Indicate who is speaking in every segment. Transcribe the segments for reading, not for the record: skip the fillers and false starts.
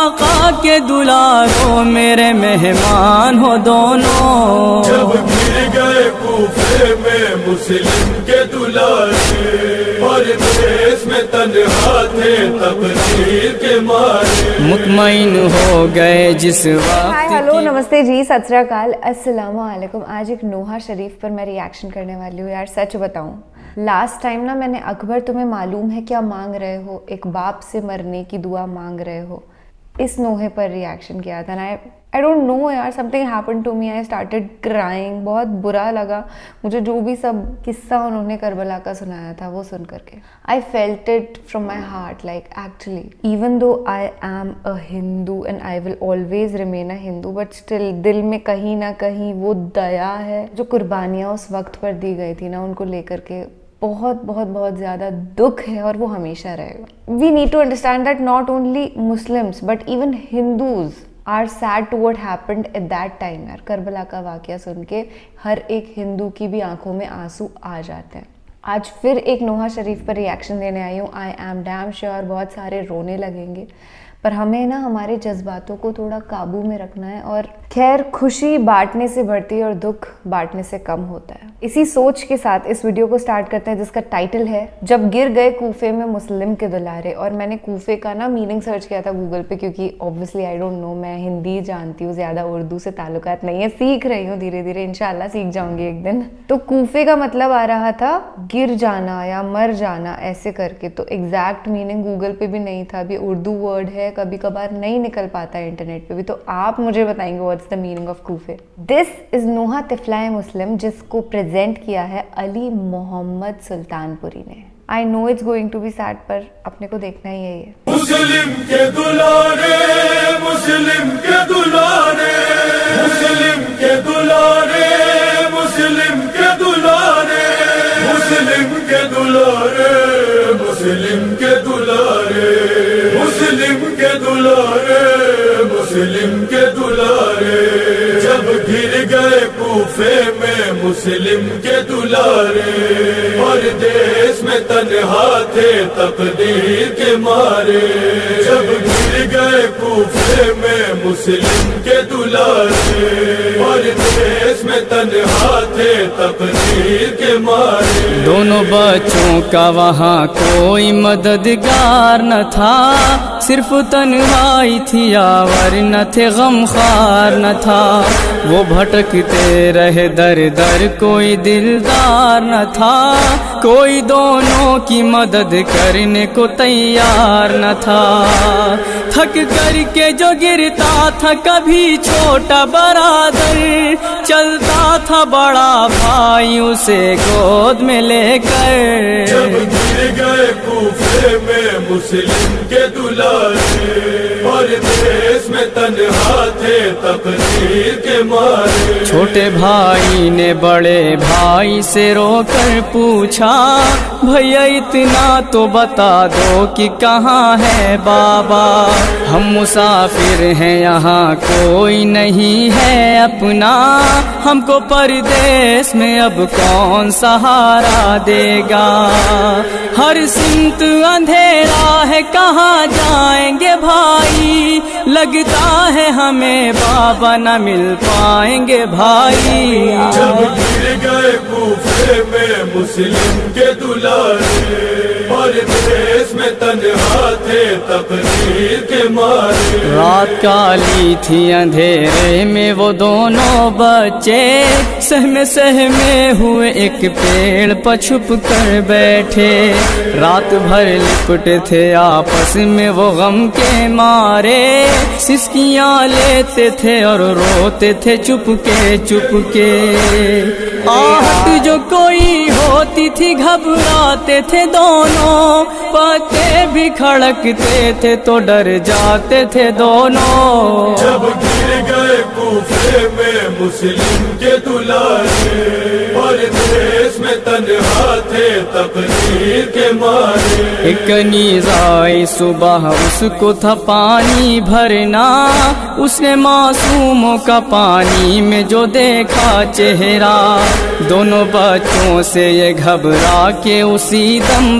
Speaker 1: آقا کے دلارو میرے مہمان ہو دونوں،
Speaker 2: جب گر گئے کوفے میں مسلم کے دلارے، پردیس میں تنہا تھے تقدیر کے مارے،
Speaker 1: مطمئن ہو گئے جس وقت۔
Speaker 3: ہائی ہلو نمستے جی، ست سری اکال، السلام علیکم۔ آج ایک نوحہ شریف پر میں ریاکشن کرنے والی ہوں۔ یار سچ بتاؤں، لاسٹ ٹائم نا میں نے اکبر تمہیں معلوم ہے کیا مانگ رہے ہو، ایک باپ سے مرنے کی دعا مانگ رہے ہو، اس نوحے پر ریاکشن کیا تھا نا۔ I don't know یار، something happened to me, I started crying، بہت برا لگا مجھے جو بھی سب قصہ انہوں نے کربلا کا سنایا تھا وہ سن کر کے۔ I felt it from my heart, like actually even though I am a Hindu and I will always remain a Hindu, but still دل میں کہیں نہ کہیں وہ دیا ہے، جو قربانیاں اس وقت پر دی گئی تھی نا ان کو لے کر کے بہت بہت بہت زیادہ دکھ ہے، اور وہ ہمیشہ رہے گا۔ We need to understand that not only Muslims but even Hindus are sad to what happened at that time۔ یار کربلا کا واقعہ سن کے ہر ایک ہندو کی بھی آنکھوں میں آنسو آ جاتے ہیں۔ آج پھر ایک نوحہ شریف پر ریاکشن دینے آئی ہوں۔ I am damn sure بہت سارے رونے لگیں گے، پر ہمیں نا ہمارے جذباتوں کو تھوڑا قابو میں رکھنا ہے، اور خیر خوشی بانٹنے سے بڑھتی ہے اور دکھ بانٹنے سے کم ہوتا ہے۔ اسی سوچ کے ساتھ اس ویڈیو کو سٹارٹ کرتے ہیں، جس کا ٹائٹل ہے جب گر گئے کوفے میں مسلم کے دلارے۔ اور میں نے کوفے کا نا میننگ سرچ کیا تھا گوگل پہ، کیونکہ اوبویسلی آئی ڈونٹ نو، میں ہندی جانتی ہوں، زیادہ اردو سے تعلقات نہیں ہے، سیکھ رہی ہوں دھیرے دھیرے، انشاءاللہ سیکھ جاؤں گی ایک دن۔ تو کوفے کا مطلب آ رہا تھا گر جانا یا مر جانا ایسے کر کے، تو ایگزیکٹ میننگ گوگل پہ بھی نہیں تھا، بھی اردو ورڈ ہے، کبھی کبھار نہیں نکل پاتا ہے انٹرنیٹ پہ بھی، تو آپ مجھے بتائیں گے واٹس دا میننگ آف کوفے۔ دس از نوحہ طفلہ مسلم، جس کو پریزنٹ کیا ہے علی محمد سلطان پوری نے۔ I know it's going to be sad، پر اپنے کو دیکھنا ہی ہے۔
Speaker 2: مسلم کے دلارے، مسلم کے دلارے، مسلم کے دلارے، مسلم کے دلارے، مسلم کے دلارے، مسلم کے دلارے، مسلم کے دلارے، مسلم کے دلارے، جب گر گئے کوفے میں مسلم کے دلارے، پردیس میں تنہا تھے تقدیر کے مارے، جب گر گئے کوفے میں مسلم کے دلارے، پردیس میں تنہا تھے تقدیر کے مارے۔
Speaker 1: دونوں بچوں کا وہاں کوئی مددگار نہ تھا، صرف تنہائی تھی آور نہ تھے، غمخوار نہ تھا، وہ بھٹکتے رہے در در، کوئی دلدار نہ تھا، کوئی دونوں کی مدد کرنے کو تیار نہ تھا۔ تھک کر کے جو گرتا تھا کبھی چھوٹا برادر، چلتا تھا بڑا بھائی اسے گود میں لے کر،
Speaker 2: جب گر گئے کوفے میں مسلم کے دلارے، پردیس میں تنہا تھے تقدیر کے مارے۔
Speaker 1: چھوٹے بھائی نے بڑے بھائی سے رو کر پوچھا، بھیا اتنا تو بتا دو کہ کہاں ہے بابا، ہم مسافر ہیں یہاں کوئی نہیں ہے اپنا، ہم کو پردیس میں اب کون سہارا دے گا، ہر سمت اندھیرا ہے کہاں جائیں گے بھائی، لگتا ہے ہمیں بابا نہ مل پائیں گے بھائی۔
Speaker 2: جب گر گئے کوفے میں مسلم کے دلارے، پردیس میں تنہا تھے تقدیر کے مارے۔
Speaker 1: رات کالی تھی اندھیرے میں وہ دونوں بچے، سہمے ہوئے ایک پیڑ پر چھپ کر بیٹھے، رات بھر لپٹے تھے آپس میں وہ غم کے مارے، سسکیاں لیتے تھے اور روتے تھے چپ کے، آہٹ جو کوئی ہوتی تھی گھبراتے تھے دونوں، پتے بھی کھڑکتے تھے تو ڈر جاتے تھے دونوں۔
Speaker 2: جب گر گئے کوفے میں مسلم کے دلارے، پردیس میں تنہا تھے تقدیر کے مارے۔
Speaker 1: ایک نیز آئی صبح اس کو تھا پانی بھرنا، اس نے معصوموں کا پانی میں جو دیکھا چہرہ، دونوں بچوں سے یہ گھبرا کے اسی دم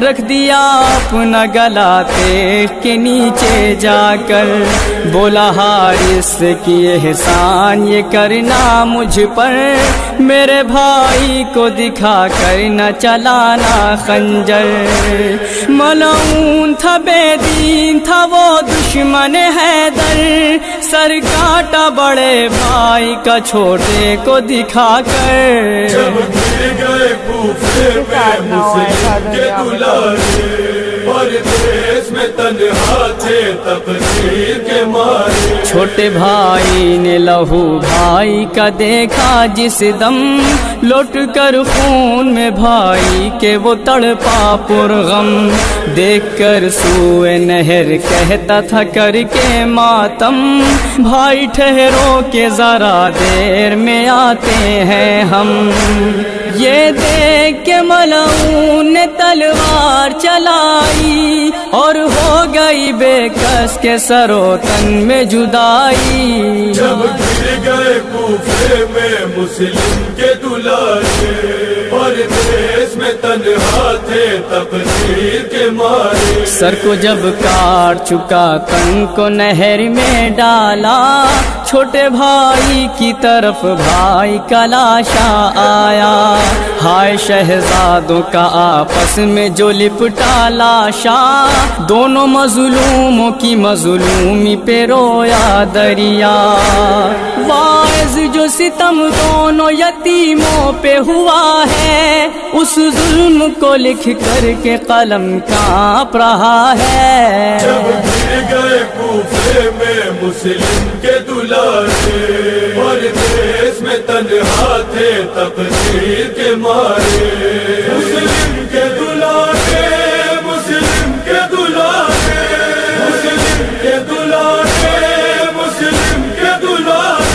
Speaker 1: رکھ دیا اپنا گلا تیغ کے نیچے جا کر، بولا حارث کی احسان یہ کرنا مجھ پر، میرے بھائی کو دکھا کر نہ چلانا خنجر، ملعون تھا بے دین تھا وہ دشمن حیدر، سر کاٹا بڑے بھائی کا چھوٹے کو دکھا کر،
Speaker 2: جب گر گئے کوفے میں مسلم کے دلارے، پردیس میں تنہا تھے تقدیر کے مارے،
Speaker 1: چھوٹے بھائی نے لہو بھائی کا دیکھا جس دم، لوٹ کر خون میں بھائی کے وہ تڑپا پرغم، دیکھ کر سوئے نہر کہتا تھا کر کے ماتم، بھائی ٹھہرو کہ ذرا دیر میں آتے ہیں ہم، یہ دیکھ کے ملعون نے تلوار چلائی، اور ہو گئی بے کس کے سر و تن میں جدائی،
Speaker 2: جب گر گئے کوفے میں مسلم کے دلارے، پردیس میں تنہا تھے تقدیر کے مارے،
Speaker 1: سر کو جب کاٹ چکا تن کو نہر میں ڈالا، چھوٹے بھائی کی طرف بھائی کا لاشا آیا، ہائے شہزادوں کا آپس میں جو لپٹا لاشا، دونوں مظلوموں کی مظلومی پہ رویا دریا، واعظ جو ستم دونوں یتیموں پہ ہوا ہے، اس ظلم کو لکھ کر کے قلم کانپ رہا ہے،
Speaker 2: جب گر گئے کوفے میں مسلم کے دلارے، پردیس میں تنہا تھے تقدیر کے مارے، مسلم کے دلارے، مسلم کے دلارے، مسلم کے دلارے، مسلم کے دلارے،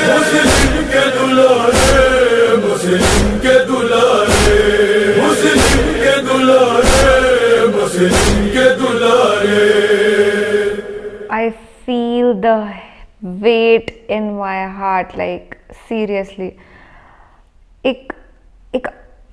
Speaker 2: مسلم کے دلارے، مسلم کے دلارے، مسلم کے دلارے، مسلم کے دلارے۔
Speaker 3: I feel the weight in my heart, like seriously. ایک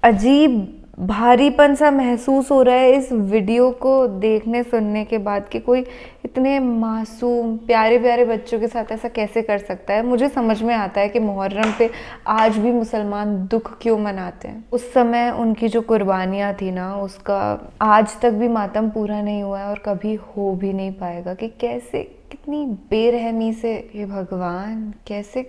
Speaker 3: عجیب بھاری پن سا محسوس ہو رہا ہے اس ویڈیو کو دیکھنے سننے کے بعد کہ کوئی اتنے معصوم پیارے پیارے بچوں کے ساتھ ایسا کیسے کر سکتا ہے۔ مجھے سمجھ میں آتا ہے کہ محرم پہ آج بھی مسلمان دکھ کیوں مناتے ہیں۔ اس سمے ان کی جو قربانیاں تھی نا، اس کا آج تک بھی ماتم پورا نہیں ہوا ہے اور کبھی ہو بھی نہیں پائے گا، کہ کیسے کتنی بے رحمی سے یہ بھگوان کیسے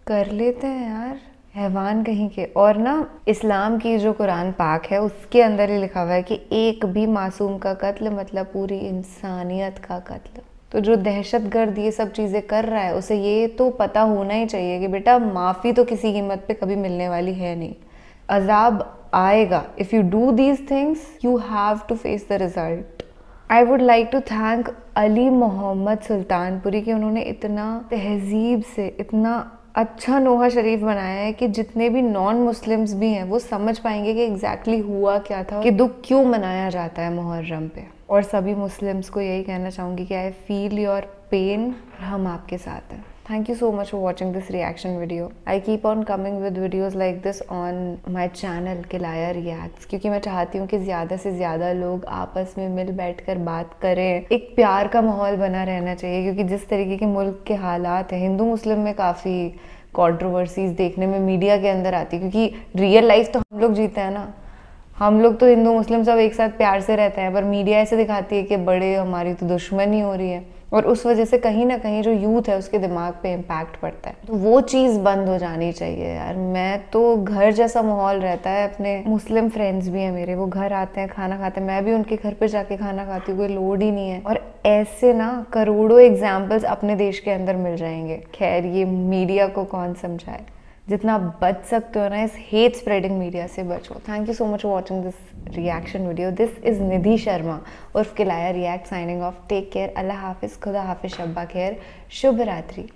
Speaker 3: کر لیتے ہیں یار، حیوان کہیں کے۔ اور نا اسلام کی جو قرآن پاک ہے اس کے اندر ہی لکھا ہوا ہے کہ ایک بھی معصوم کا قتل مطلب پوری انسانیت کا قتل۔ تو جو دہشت گرد یہ سب چیزیں کر رہا ہے اسے یہ تو پتہ ہونا ہی چاہیے کہ بیٹا معافی تو کسی قیمت پہ کبھی ملنے والی ہے نہیں، عذاب آئے گا۔ if you do these things you have to face the result۔ I would like to thank علی محمد سلطان پوری کہ انہوں نے اتنا تہذیب سے اتنا اچھا نوحہ شریف بنایا ہے کہ جتنے بھی نان مسلمز بھی ہیں وہ سمجھ پائیں گے کہ ایگزیکٹلی ہوا کیا تھا، کہ دکھ کیوں منایا جاتا ہے محرم پہ۔ اور سبھی مسلمز کو یہی کہنا چاہوں گی کہ I feel your pain، ہم آپ کے ساتھ ہیں۔ Thank you so much for watching this reaction video. I keep on coming with videos like this on my channel Kilaya Reacts، کیونکہ میں چاہتی ہوں کہ زیادہ سے زیادہ لوگ آپس میں مل بیٹھ کر بات کریں، ایک پیار کا ماحول بنا رہنا چاہیے، کیونکہ جس طریقے کے ملک کے حالات ہیں، ہندو مسلم میں کافی کنٹروورسیز دیکھنے میں میڈیا کے اندر آتی، کیونکہ ریئل لائف تو ہم لوگ جیتے ہیں نا، ہم لوگ تو ہندو مسلم سب ایک ساتھ پیار سے رہتے ہیں، پر میڈیا ایسے دکھاتی ہے کہ بڑے ہماری تو دشمنی ہو رہی ہے، اور اس وجہ سے کہیں نہ کہیں جو یوتھ ہے اس کے دماغ پہ امپیکٹ پڑتا ہے۔ تو وہ چیز بند ہو جانی چاہیے یار۔ میں تو گھر جیسا ماحول رہتا ہے، اپنے مسلم فرینڈز بھی ہیں میرے، وہ گھر آتے ہیں کھانا کھاتے ہیں، میں بھی ان کے گھر پہ جا کے کھانا کھاتی ہوں، کوئی لوڈ ہی نہیں ہے۔ اور ایسے نا کروڑوں ایگزامپلز اپنے دیش کے اندر مل جائیں گے۔ خیر یہ میڈیا کو کون سمجھائے، جتنا بچ سکتے ہو نا اس ہیٹ اسپریڈنگ میڈیا سے بچو۔ Thank you so much for watching this reaction video. This is Nidhi Sharma عرف کلایا react signing off. Take care, اللہ حافظ، خدا حافظ، شب بخیر، شبھ راتری۔